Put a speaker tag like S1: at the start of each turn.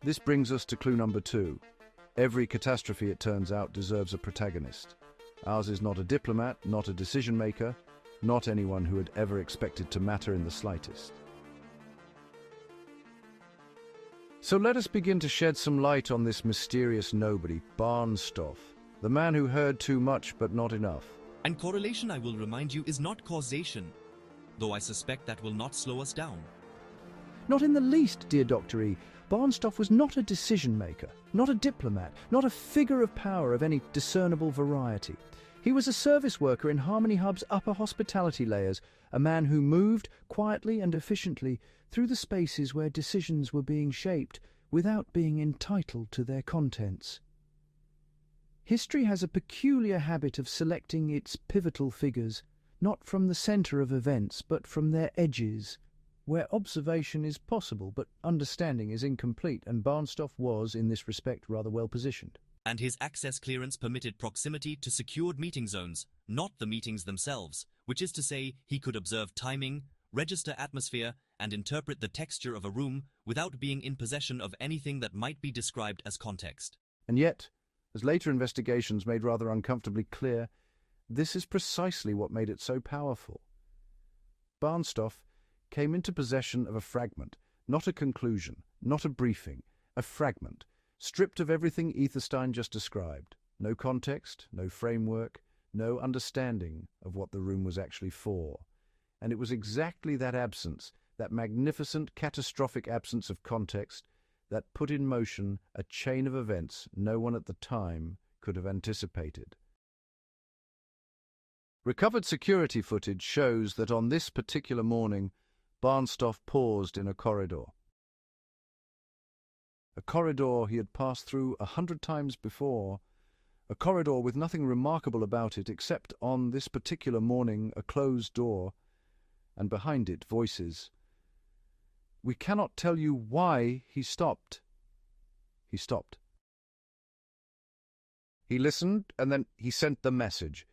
S1: This brings us to clue number 2. Every catastrophe, it turns out, deserves a protagonist. Ours is not a diplomat, not a decision maker, not anyone who had ever expected to matter in the slightest. So let us begin to shed some light on this mysterious nobody, Barnstoff, the man who heard too much but not enough.
S2: And correlation, I will remind you, is not causation, though I suspect that will not slow us down.
S3: Not in the least, dear Dr. E. Barnstoff was not a decision-maker, not a diplomat, not a figure of power of any discernible variety. He was a service worker in Harmony Hub's upper hospitality layers, a man who moved quietly and efficiently through the spaces where decisions were being shaped without being entitled to their contents. History has a peculiar habit of selecting its pivotal figures, not from the centre of events, but from their edges, where observation is possible but understanding is incomplete, and Barnstoff was, in this respect, rather well positioned.
S2: And his access clearance permitted proximity to secured meeting zones, not the meetings themselves, which is to say he could observe timing, register atmosphere, and interpret the texture of a room without being in possession of anything that might be described as context.
S1: And yet, as later investigations made rather uncomfortably clear, this is precisely what made it so powerful. Barnstoff came into possession of a fragment, not a conclusion, not a briefing, a fragment, stripped of everything Etherstein just described. No context, no framework, no understanding of what the room was actually for. And it was exactly that absence, that magnificent, catastrophic absence of context, that put in motion a chain of events no one at the time could have anticipated. Recovered security footage shows that on this particular morning, Barnstoff paused in a corridor. A corridor he had passed through 100 times before, a corridor with nothing remarkable about it except on this particular morning a closed door, and behind it voices. We cannot tell you why he stopped. He stopped. He listened, and then he sent the message.